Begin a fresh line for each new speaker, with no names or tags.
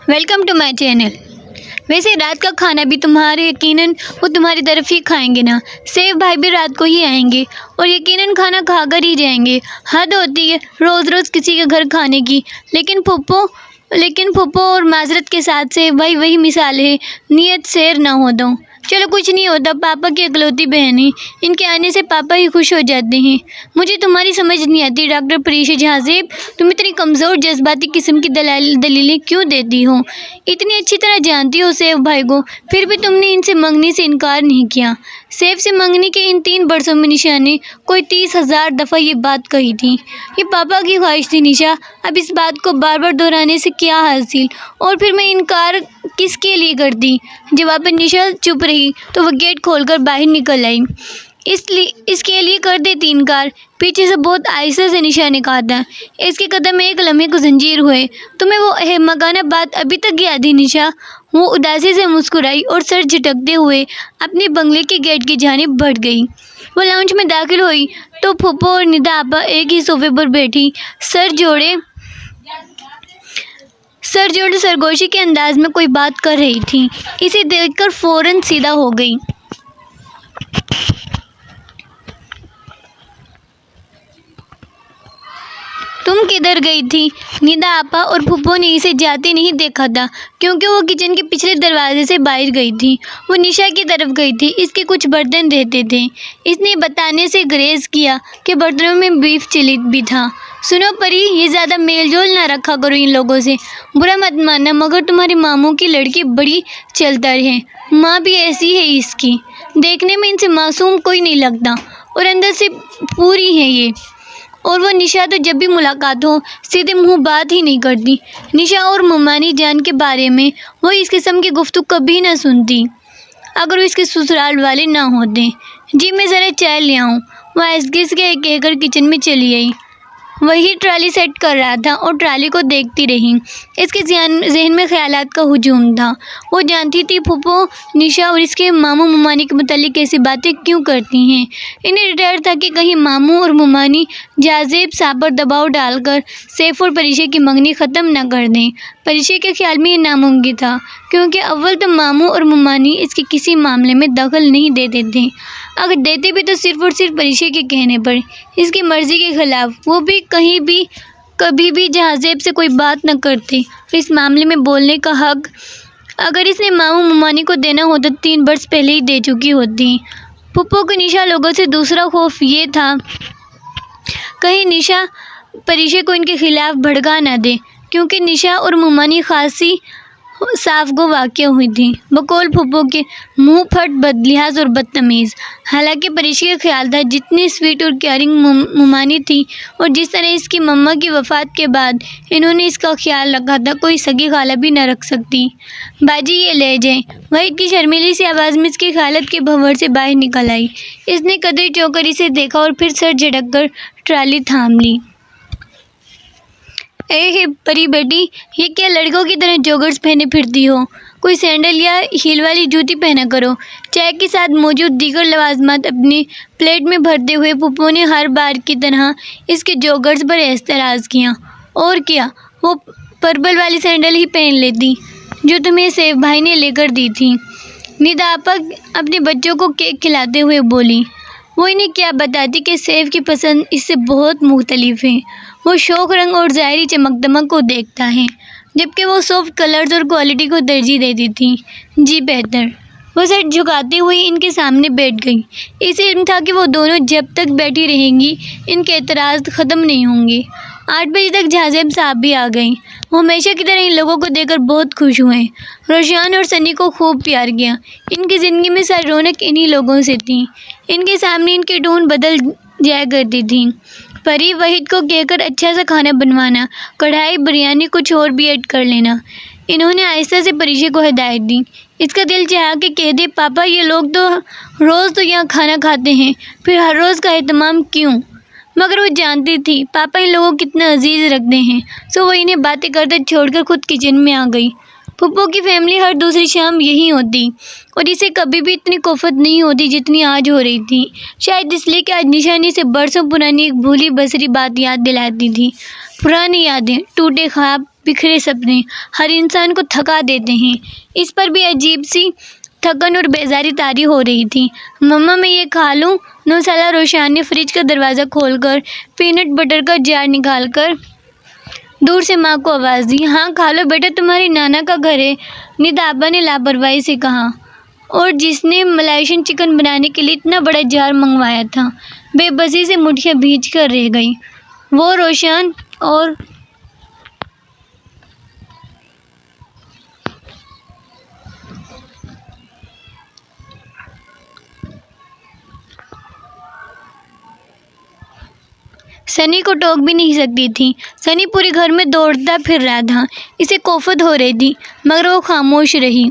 Welcome to my channel. वैसे रात का खाना भी तुम्हारे यकीनन वो तुम्हारी तरफ ही खाएंगे ना। सेफ भाई भी रात को ही आएंगे और यकीनन खाना खाकर ही जाएंगे। हद होती है रोज़ रोज़ किसी के घर खाने की। लेकिन फूफो और माजरत के साथ से भाई वही मिसाल है, नीयत शेर ना हो दो। चलो कुछ नहीं होता, पापा की इकलौती बहन है, इनके आने से पापा ही खुश हो जाते हैं। मुझे तुम्हारी समझ नहीं आती डॉक्टर परीशा जहाज़ेब, तुम इतनी कमज़ोर जज्बाती किस्म की दलीलें क्यों देती हो? इतनी अच्छी तरह जानती हो सैफ भाई को, फिर भी तुमने इनसे मंगने से इनकार नहीं किया। सैफ से मंगने के इन 3 बरसों में निशा ने कोई 30,000 दफ़ा ये बात कही थी। ये पापा की ख्वाहिश थी निशा, अब इस बात को बार बार दोहराने से क्या हासिल? और फिर मैं इनकार किसके लिए करती? जवाब पर निशा चुप रही तो वह गेट खोलकर बाहर निकल आई। इसके लिए कर देती इनकार। पीछे से बहुत आहिस्ते से निशा ने कहा था। इसके कदम एक लम्हे को जंजीर हुए। तुम्हें वो अहमकाना बात अभी तक याद है निशा? वो उदासी से मुस्कुराई और सर झटकते हुए अपने बंगले के गेट की जानिब बढ़ गई। वो लाउंज में दाखिल हुई तो फूफो और निदा आपा एक ही सोफे पर बैठी सर जोड़े सरगोशी के अंदाज में कोई बात कर रही थी। इसे देखकर फौरन सीधा हो गई। तुम किधर गई थी? निदा आपा और फूफो ने इसे जाते नहीं देखा था क्योंकि वो किचन के पिछले दरवाजे से बाहर गई थी। वो निशा की तरफ गई थी। इसके कुछ बर्तन रहते थे। इसने बताने से गुरेज किया कि बर्तनों में बीफ चिली भी था। सुनो परी, ये ज़्यादा मेलजोल ना रखा करो इन लोगों से। बुरा मत मानना मगर तुम्हारे मामू की लड़की बड़ी चलतर है। माँ भी ऐसी है इसकी। देखने में इनसे मासूम कोई नहीं लगता और अंदर से पूरी है ये। और वो निशा तो जब भी मुलाकात हो सीधे मुंह बात ही नहीं करती। निशा और मुमानी जान के बारे में वो इस किस्म की गुफ्तगू कभी ना सुनती अगर वो इसके ससुराल वाले ना होते। जी मैं ज़रा चाय ले आऊँ? वो आइसगिस के कहकर किचन में चली आई। वही ट्राली सेट कर रहा था और ट्राली को देखती रही। इसके जहन में ख्यालात का हुजूम था। वो जानती थी फूफो निशा और इसके मामू मुमानी के मुतालिक ऐसी बातें क्यों करती हैं। इन्हें डर था कि कहीं मामू और मुमानी जहाज़ेब साहब पर दबाव डालकर सैफ और परीशा की मंगनी ख़त्म न कर दें। परीशा के ख्याल में ये नामुमकिन था क्योंकि अव्वल तो मामू और मुमानी इसके किसी मामले में दखल नहीं देते थे। अगर देते भी तो सिर्फ और सिर्फ परीशा के कहने पर, इसकी मर्ज़ी के ख़िलाफ़। वो भी कभी भी जहाज़ेब से कोई बात न करते। इस मामले में बोलने का हक़ अगर इसने मामू मुमानी को देना होता तो 3 बरस पहले ही दे चुकी होती। फूफो को निशा लोगों से दूसरा खौफ ये था कहीं निशा परीशा को इनके ख़िलाफ़ भड़का ना दे क्योंकि निशा और मुमानी खासी साफ गो वाक़या हुई थी। बकौल फूफो के मुँह फट बदलिहाज और बदतमीज़। हालांकि परीशा का ख्याल था जितनी स्वीट और केयरिंग मुमानी थी और जिस तरह इसकी मम्मा की वफ़ात के बाद इन्होंने इसका ख्याल रखा था कोई सगी खाला भी न रख सकती। बाजी ये ले जाए। वहीद की शर्मीली सी आवाज़ में इसकी खालत के भंवर से बाहर निकल आई। इसने कदर चौंकर इसे देखा और फिर सर झटक कर ट्राली थाम ली। हे परी बेटी, ये क्या लड़कों की तरह जॉगर्स पहने फिरती हो? कोई सैंडल या हील वाली जूती पहना करो। चाय के साथ मौजूद दीगर लवाजमात अपनी प्लेट में भरते हुए फूफो ने हर बार की तरह इसके जॉगर्स पर एतराज़ किया। और क्या, वो पर्पल वाली सैंडल ही पहन लेती जो तुम्हें सैफ भाई ने लेकर दी थी। निदा आपा अपने बच्चों को केक खिलाते हुए बोली। वो इन्हें क्या बताती कि सैफ की पसंद इससे बहुत मुख्तलिफ है। वो शौक रंग और ज़ाहरी चमक दमक को देखता है जबकि वो सॉफ्ट कलर्स और क्वालिटी को तरजीह देती थी। जी बेहतर। वो सर झुकाते हुए इनके सामने बैठ गई। इसे इल्म था कि वो दोनों जब तक बैठी रहेंगी इनके एतराज़ ख़त्म नहीं होंगे। 8 बजे तक जहाज़ेब साहब भी आ गई। वो हमेशा की तरह इन लोगों को देखकर बहुत खुश हुए। रोशान और सनी को खूब प्यार किया। इनकी ज़िंदगी में सारी रौनक इन्हीं लोगों से थी। इनके सामने इनकी टोन बदल जाया करती थी। परी, वहीद को कहकर अच्छा सा खाना बनवाना, कढ़ाई बिरयानी कुछ और भी ऐड कर लेना। इन्होंने आहिस्ता से परीशा को हिदायत दी। इसका दिल चाहा कि कह दे पापा ये लोग तो रोज़ तो यहाँ खाना खाते हैं, फिर हर रोज़ का एहतमाम क्यों? मगर वो जानती थी पापा इन लोगों को कितना अजीज़ रखते हैं। सो वो इन्हें बातें करते छोड़कर खुद किचन में आ गई। फूफो की फैमिली हर दूसरी शाम यही होती और इसे कभी भी इतनी कोफत नहीं होती जितनी आज हो रही थी। शायद इसलिए कि आज निशानी से बरसों पुरानी एक भूली बसरी बात याद दिलाती थी। पुरानी यादें, टूटे ख्वाब بکھرے سپنے ہر انسان کو تھکا دیتے ہیں۔ اس پر بھی عجیب سی تھکن اور بیزاری طاری ہو رہی تھی۔ مما میں یہ کھا لوں؟ 9 سالہ روشان نے فریج کا دروازہ کھول کر پینٹ بٹر کا جار نکال کر دور سے ماں کو آواز دی۔ ہاں کھا لو بیٹا، تمہاری نانا کا گھر ہے، ندا ابا نے لاپرواہی سے کہا، اور جس نے ملائیشین چکن بنانے کے لیے اتنا بڑا جار منگوایا تھا۔ بے بسی سے مٹھیاں بھیج کر رہ گئی وہ روشان اور سنی کو ٹوک بھی نہیں سکتی تھی۔ سنی پورے گھر میں دوڑتا پھر رہا تھا، اسے کوفت ہو رہی تھی، مگر وہ خاموش رہی۔